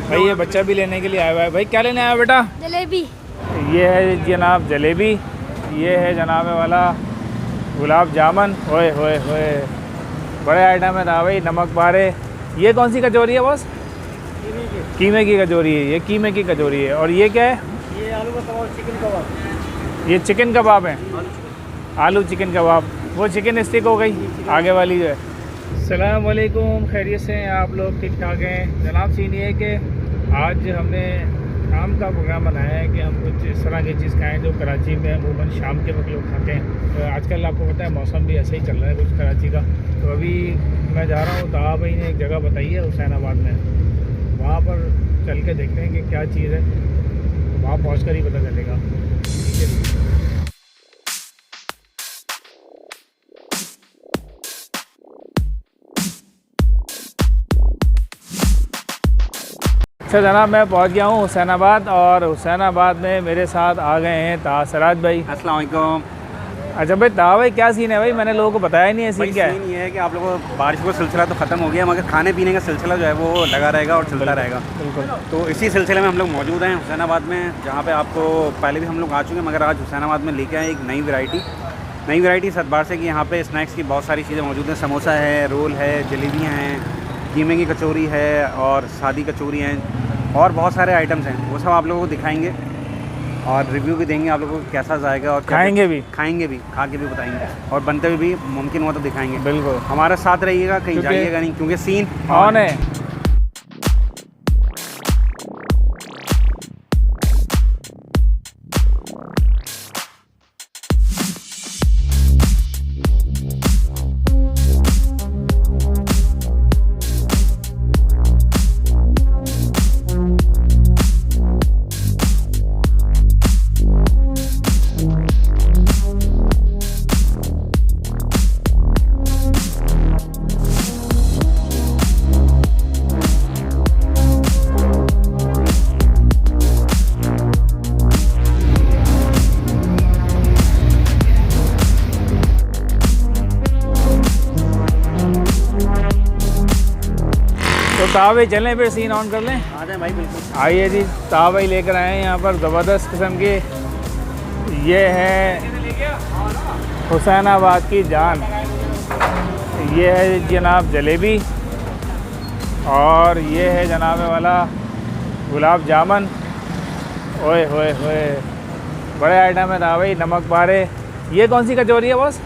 भाई ये बच्चा भी लेने के लिए आया हुआ है। भाई क्या लेने आया बेटा? जलेबी। ये है जनाब जलेबी, ये है जनाब वाला गुलाब जामुन। ओए होए होए, बड़े आइटम है था भाई। नमक पारे। ये कौन सी कचौरी है बॉस? कीमे की कचौरी है। ये कीमे की कचौरी है। और ये क्या है? ये आलू का कबाब, चिकन कबाब। ये चिकन कबाब है, आलू चिकन कबाब। वो चिकन स्टिक हो गई आगे वाली जो है। अस्सलाम वालेकुम, खैरियत से हैं आप लोग? ठीक ठाक हैं जनाब। सीन ये है कि आज हमने शाम का प्रोग्राम बनाया है कि हम कुछ इस तरह की चीज़ खाएं जो कराची में अमूमन शाम के वक्त लोग खाते हैं। तो आजकल आपको पता है मौसम भी ऐसे ही चल रहा है कुछ कराची का। तो अभी मैं जा रहा हूँ, ताहा भाई ने एक जगह बताई है हुसैनाबाद में, वहाँ पर चल के देखते हैं कि क्या चीज़ है। वहाँ पहुँच कर ही पता चलेगा। ठीक है। अच्छा जनाब, मैं पहुंच गया हूं हुसैनाबाद, और हुसैनाबाद में मेरे साथ आ गए हैं ताहा सराज भाई। अस्सलाम वालेकुम। अच्छा भाई ताहा भाई, क्या सीन है भाई? मैंने लोगों को बताया नहीं है सीन क्या है। सीन ये है कि आप लोगों को बारिश का सिलसिला तो ख़त्म हो गया, मगर खाने पीने का सिलसिला जो है वो लगा रहेगा और चलता रहेगा। बिल्कुल। तो इसी सिलसिले में हम लोग मौजूद हैं हुसैनाबाद में, जहाँ पे आपको पहले भी हम लोग आ चुके हैं, मगर आज हुसैनाबाद में लेके आए एक नई वैरायटी इस अतबार से कि यहाँ पे स्नैक्स की बहुत सारी चीज़ें मौजूद हैं। समोसा है, रोल है, जलेबियाँ हैं, कीमे की कचौरी है और सादी कचौरी हैं, और बहुत सारे आइटम्स हैं। वो सब आप लोगों को दिखाएंगे और रिव्यू भी देंगे आप लोगों को कैसा जाएगा, और खाएंगे भी खा के भी बताएंगे, और बनते हुए भी मुमकिन हुआ तो दिखाएंगे। बिल्कुल। हमारे साथ रहिएगा, कहीं जाइएगा नहीं, क्योंकि सीन ऑन है। तो ताहा भाई चलें, फिर सीन ऑन कर लें। आ जाए भाई, बिल्कुल। आइए जी, ताहा भाई लेकर आए हैं यहाँ पर ज़बरदस्त किस्म की। ये है हुसैनाबाद की जान। ये है जनाब जलेबी, और ये है जनाब वाला गुलाब जामुन। ओए होए होए, बड़े आइटम है ताहा भाई। नमक पारे। ये कौन सी कचौरी है बॉस?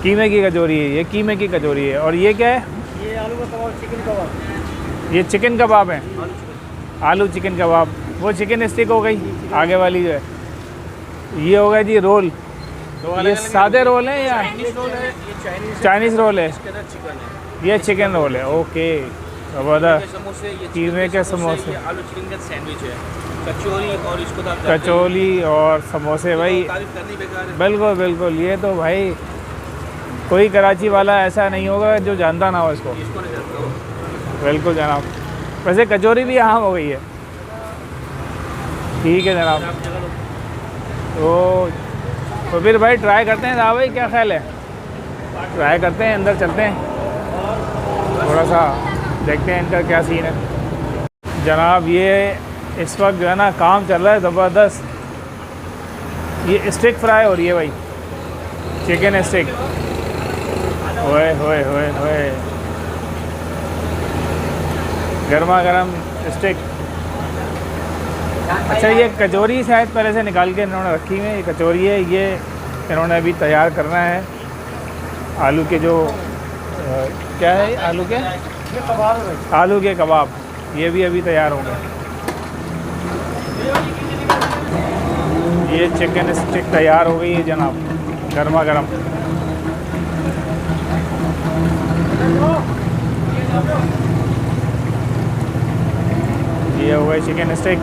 कीमे की कचौरी है। ये कीमे की कचौरी है। और ये क्या है? ये आलू का कबाब, चिकन कबाब। ये चिकन कबाब है, आलू चिकन कबाब। वो चिकन स्टिक हो गई आगे वाली जो है। ये हो गया जी रोल। ये सादे रोल है या चाइनीज़ रोल है? ये चिकन रोल है। ओके, ज़बरदस्त। कीमे के समोसे, आलू चिकन का सैंडविच है, कचौरी, और इसको तो आप कचौली और समोसे भाई। तारीफ करनी बेकार है। बिल्कुल बिल्कुल। ये तो भाई कोई कराची वाला ऐसा नहीं होगा जो जानता ना हो इसको। इसको नहीं जानता हूँ। बिल्कुल जनाब। वैसे कचौरी भी यहाँ हो गई है। ठीक है जनाब। तो फिर भाई ट्राई करते हैं ताहा भाई, क्या ख्याल है? ट्राई करते हैं, अंदर चलते हैं, थोड़ा सा देखते हैं इनका क्या सीन है। जनाब ये इस वक्त जो है ना काम चल रहा है ज़बरदस्त। ये स्टिक फ्राई हो रही है भाई, चिकन स्टिक। होए होए होए होए, गर्मा गर्म स्टिक। अच्छा, ये कचौरी शायद पहले से निकाल के इन्होंने रखी है। ये कचौरी है, ये इन्होंने अभी तैयार करना है। आलू के जो क्या है, आलू के कबाब है। आलू के कबाब, ये भी अभी तैयार होंगे। ये चिकन स्टिक तैयार हो गई है जनाब, गर्मा गर्म। ये हो गई चिकन स्टिक।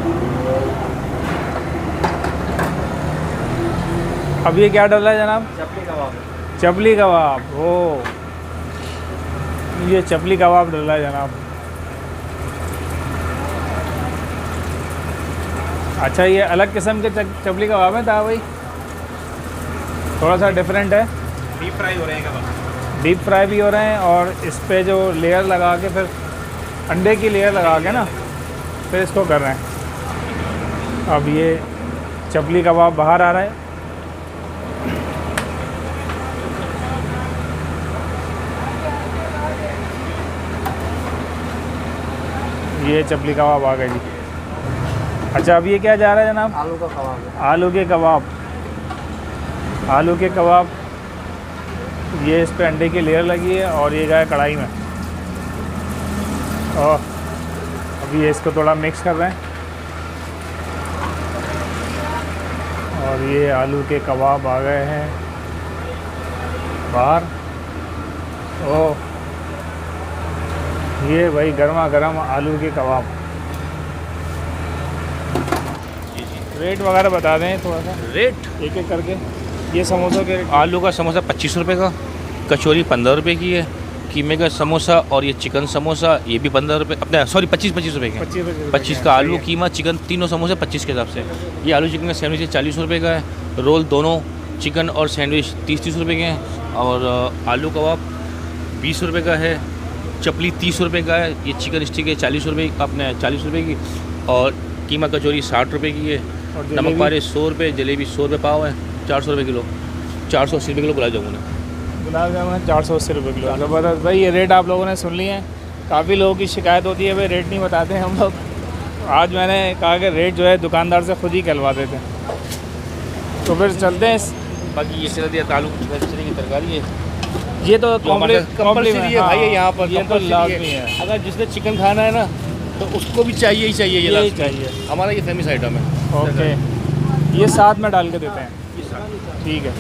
अब ये क्या डाला है जनाब? चपली कबाब। चपली कबाब। ओ, ये चपली कबाब डाला है जनाब। अच्छा, ये अलग किस्म के चपली कबाब है ताहा भाई, थोड़ा सा डिफरेंट है। डीप फ्राई हो रहे हैं कबाब। डीप फ्राई भी हो रहे हैं, और इस पे जो लेयर लगा के फिर अंडे की लेयर लगा के ना फिर इसको कर रहे हैं। अब ये चपली कबाब बाहर आ रहा है। ये चपली कबाब आ गए जी। अच्छा, अब ये क्या जा रहा है जनाब? आलू का कबाब है। आलू के कबाब। आलू के कबाब, ये इस पे अंडे की लेयर लगी है और ये गया कढ़ाई में। और अभी ये इसको थोड़ा मिक्स कर रहे हैं। और ये आलू के कबाब आ गए हैं बाहर। ओह, ये भाई गर्मा गर्म आलू के कबाब। रेट वगैरह बता दें थोड़ा सा, रेट एक एक करके। ये समोसों के रेट? आलू का समोसा 25 रुपये का, कचौरी 15 रुपये की है, कीमे का समोसा और ये चिकन समोसा ये भी 15 रुपये, अपने सॉरी 25 रुपये के। 25 का आलू कीमा चिकन तीनों समोसे 25 के हिसाब से। ये आलू चिकन का सैंडविच 40 रुपये का है। रोल दोनों चिकन और सैंडविच 30 रुपये के हैं। और आलू कबाब 20 रुपये का है। चपली 30 रुपये का है। ये चिकन स्टिक है 40 रुपये, अपने 40 रुपये की। और कीमा कचौरी 60 रुपये की है। नमक पारे 100 रुपये, जलेबी 100 रुपये पाव है, 400 रुपये किलो, 480 रुपये किलो गुलाब जामुन है। गुलाब जामुन 480 रुपये किलो। ज़बरदस्त भाई, ये रेट आप लोगों ने सुन लिए हैं। काफ़ी लोगों की शिकायत होती है भाई रेट नहीं बताते हैं हम लोग। आज मैंने कहा कि रेट जो है दुकानदार से खुद ही कहलवा देते हैं। तो फिर चलते हैं। बाकी ये सिला दिया आलू की तरकारी है, ये तो कंपल्सरी है भाई, यहाँ पर ये तो लाजमी है। अगर जिसने चिकन खाना है ना तो उसको भी चाहिए ही चाहिए। ये यही लास्ट चाहिए। हमारा ये फेमस आइटम है। ओके, ये साथ में डाल के देते हैं, ठीक है।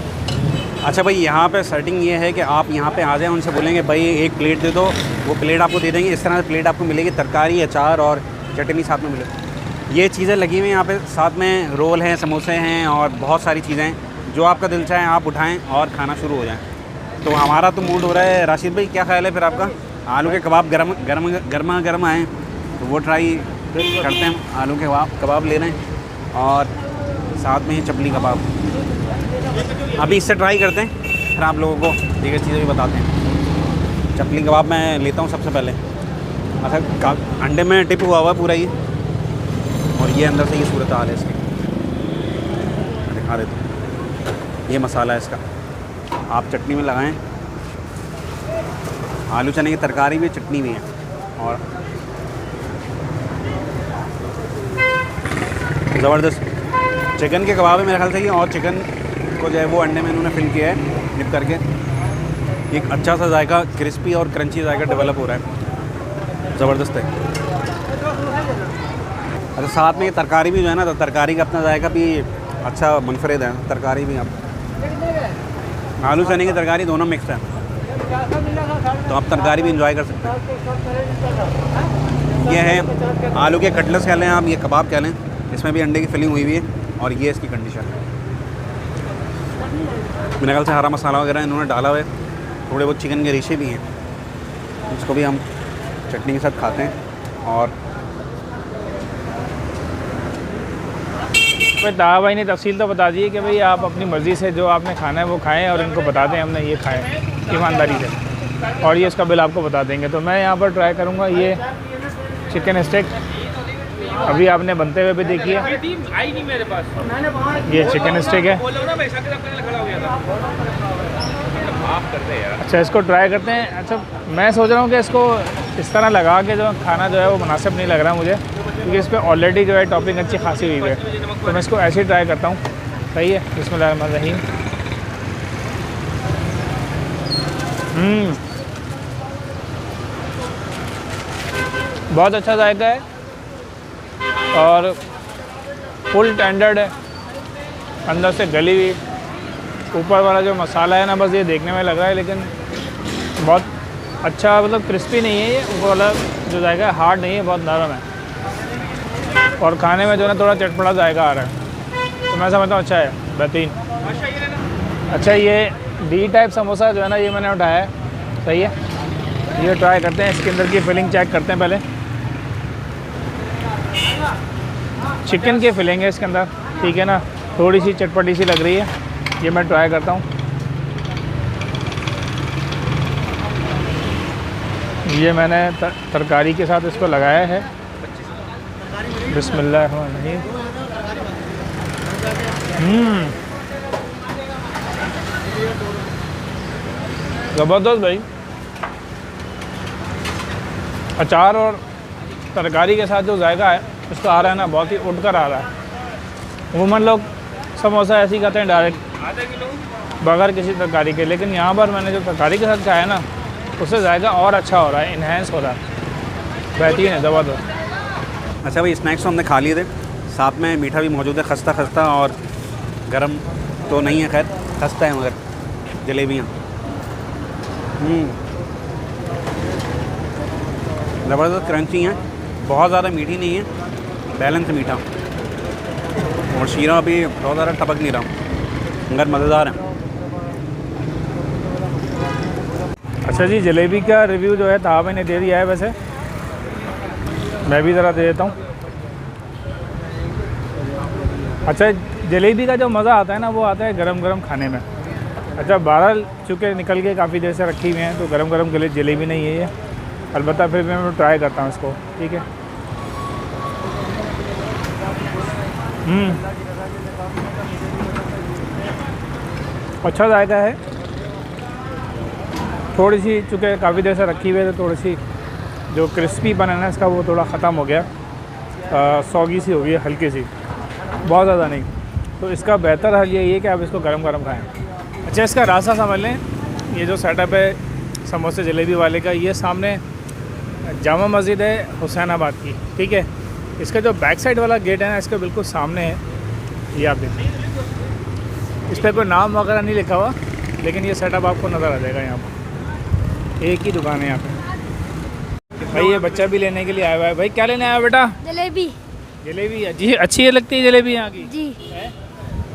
अच्छा भाई, यहाँ पे सेटिंग ये है कि आप यहाँ पे आ जाएं, उनसे बोलेंगे भाई एक प्लेट दे दो, वो प्लेट आपको दे देंगे। इस तरह से प्लेट आपको मिलेगी, तरकारी, अचार और चटनी साथ में मिलेगी। ये चीज़ें लगी हुई हैं यहाँ पे, साथ में रोल हैं, समोसे हैं और बहुत सारी चीज़ें हैं। जो आपका दिल चाहे आप उठाएँ और खाना शुरू हो जाए। तो हमारा तो मूड हो रहा है। राशिद भाई, क्या ख्याल है फिर आपका? आलू के कबाब गर्मा गर्म आए तो वो ट्राई करते हैं। आलू के कबाब ले रहे हैं और साथ में ही चपली कबाब। अभी इससे ट्राई करते हैं, फिर आप लोगों को दीगर चीज़ें भी बताते हैं। चपली कबाब मैं लेता हूँ सबसे पहले। अच्छा, अंडे में टिप हुआ हुआ पूरा ये, और ये अंदर से ये सूरत हाल है इसकी, दिखा देता हूँ। ये मसाला है इसका, आप चटनी में लगाएं। आलू चने की तरकारी भी, चटनी भी है। और ज़बरदस्त चिकन के कबाब है मेरे ख्याल से ये। और चिकन को जो है वो अंडे में इन्होंने फिल किया है डिप करके। एक अच्छा सा जायका, क्रिस्पी और क्रंची जायका डेवलप हो रहा है। ज़बरदस्त है। अच्छा, साथ में ये तरकारी भी जो है ना, तो तरकारी का अपना जायका भी अच्छा मुनफरिद है। तरकारी भी आप आलू चने की तरकारी दोनों मिक्स है, तो आप तरकारी भी इंजॉय कर सकते हैं। ये है आलू के कटलेट्स कह लें आप, ये कबाब कह लें, इसमें भी अंडे की फिलिंग हुई हुई है। और ये इसकी कंडीशन है। मेरे ख्याल से हरा मसाला वगैरह इन्होंने डाला हुआ है। थोड़े बहुत चिकन के रेशे भी हैं, इसको भी हम चटनी के साथ खाते हैं। और दादा भाई ने तफसील तो बता दी है कि भाई आप अपनी मर्ज़ी से जो आपने खाना है वो खाएं और इनको बता दें हमने ये खाएं ईमानदारी से, और ये इसका बिल आपको बता देंगे। तो मैं यहाँ पर ट्राई करूँगा ये चिकन स्टेक। अभी आपने बनते हुए भी देखिए, आई नहीं मेरे पास। ये चिकन स्टेक है। अच्छा, इसको ट्राई करते हैं। अच्छा, मैं सोच रहा हूँ कि इसको इस तरह लगा के जो खाना जो है वो मुनासिब नहीं लग रहा मुझे, क्योंकि इस पर ऑलरेडी जो है टॉपिंग अच्छी खासी हुई है। तो मैं इसको ऐसे ही ट्राई करता हूँ। सही है, बिस्मिल्लाहिर्रहमानिर्रहीम। बहुत अच्छा जायका है और फुल टेंडर्ड है, अंदर से गली हुई। ऊपर वाला जो मसाला है ना, बस ये देखने में लग रहा है, लेकिन बहुत अच्छा, मतलब क्रिस्पी नहीं है ये। ऊपर वाला जो जायका है हार्ड नहीं है, बहुत नरम है। और खाने में जो है ना थोड़ा चटपटा जायका आ रहा है, तो मैं समझता हूँ अच्छा है, बेहतरीन। अच्छा, ये डी टाइप समोसा जो है ना, ये मैंने उठाया है। सही है, ये ट्राई करते हैं। इसके अंदर की फिलिंग चेक करते हैं पहले। चिकन की फिलिंग है इसके अंदर, ठीक है ना, थोड़ी सी चटपटी सी लग रही है। ये मैं ट्राई करता हूँ। ये मैंने तरकारी के साथ इसको लगाया है। बिस्मिल्लाहिर्रहमानिर्रहीम। ज़बरदस्त भाई। अचार और तरकारी के साथ जो जायका है उसका आ रहा है ना, बहुत ही उठ कर आ रहा है। अमूमन लोग समोसा ऐसे ही खाते हैं डायरेक्ट बगैर किसी तरकारी के, लेकिन यहाँ पर मैंने जो तरकारी के साथ खाया है ना, उससे जायका और अच्छा हो रहा है, इन्हेंस हो रहा है, बेहतरीन है, ज़बरदस्त। अच्छा भाई, स्नैक्स तो हमने खा लिए थे, साथ में मीठा भी मौजूद है, खस्ता खस्ता और गरम तो नहीं है, खैर खस्ता है मगर जलेबियाँ ज़बरदस्त क्रंची हैं, बहुत ज़्यादा मीठी नहीं है, बैलेंस मीठा, और शीरा भी बहुत ज़्यादा टपक नहीं रहा, मगर मज़ेदार है। अच्छा जी, जलेबी का रिव्यू जो है ताबा ने दे दिया है, वैसे मैं भी ज़रा दे देता हूँ। अच्छा, जलेबी का जो मज़ा आता है ना, वो आता है गरम गरम खाने में। अच्छा, बहरहाल चूँकि निकल के काफ़ी देर से रखी हुई हैं तो गरम गरम गले जलेबी नहीं है ये, अलबत्ता फिर मैं ट्राई करता हूँ इसको, ठीक है। अच्छा जायका है, थोड़ी सी चूँकि काफ़ी देर से रखी हुई है तो थोड़ी सी जो क्रिस्पी बनाना इसका वो थोड़ा ख़त्म हो गया, सौगी सी हो गई है, हल्की सी, बहुत ज़्यादा नहीं। तो इसका बेहतर हल यही है कि आप इसको गरम गरम खाएं। अच्छा, इसका रास्ता समझ लें, ये जो सेटअप है समोसे जलेबी वाले का, ये सामने जामा मस्जिद है हुसैनाबाद की, ठीक है। इसका जो बैक साइड वाला गेट है ना, इसके बिल्कुल सामने है, ये आप देखें, इस पर कोई नाम वगैरह नहीं लिखा हुआ, लेकिन ये सेटअप आपको नज़र आ जाएगा। यहाँ पर एक ही दुकान है यहाँ पे। भाई ये बच्चा भी लेने के लिए आया हुआ है। भाई क्या लेने आया बेटा? जलेबी। जलेबी जी, अच्छी है लगती है जलेबी यहाँ की जी है?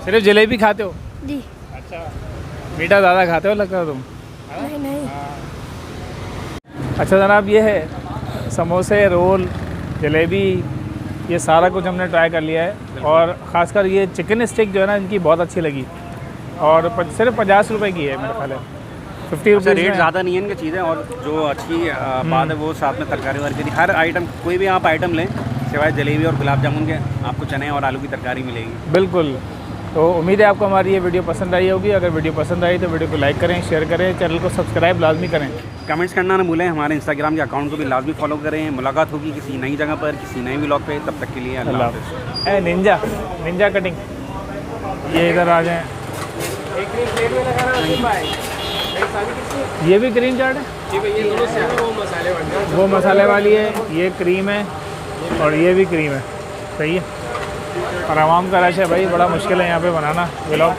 सिर्फ जलेबी खाते हो? जी। अच्छा, मीठा ज़्यादा खाते हो लगता है तुम? नहीं नहीं। अच्छा जनाब, ये है समोसे, रोल, जलेबी, ये सारा कुछ हमने ट्राई कर लिया है, और ख़ासकर ये चिकन स्टिक जो है ना, इनकी बहुत अच्छी लगी, और सिर्फ 50 रुपए की है मेरे ख्याल है, 50 रुपये रेट ज़्यादा नहीं है इनकी चीज़ें, और जो अच्छी बात है वो साथ में तरकारी वाली, हर आइटम, कोई भी आप आइटम लें सिवाय जलेबी और गुलाब जामुन के, आपको चने और आलू की तरकारी मिलेगी। बिल्कुल। तो उम्मीद है आपको हमारी ये वीडियो पसंद आई होगी। अगर वीडियो पसंद आई तो वीडियो को लाइक करें, शेयर करें, चैनल को सब्सक्राइब लाजमी करें, कमेंट्स करना ना भूलें, हमारे इंस्टाग्राम के अकाउंट को भी लाजमी फॉलो करें। मुलाकात होगी किसी नई जगह पर, किसी नए व्लॉग पे, तब तक के लिए अल्लाह हाफ़िज़। ए निंजा कटिंग, ये इधर आ जाएँ। ये भी ग्रीन चाट है, वो मसाले वाली है, ये क्रीम है, और ये भी क्रीम है, सही है। और आवाम का रश है भाई, बड़ा मुश्किल है यहाँ पे बनाना व्लॉग।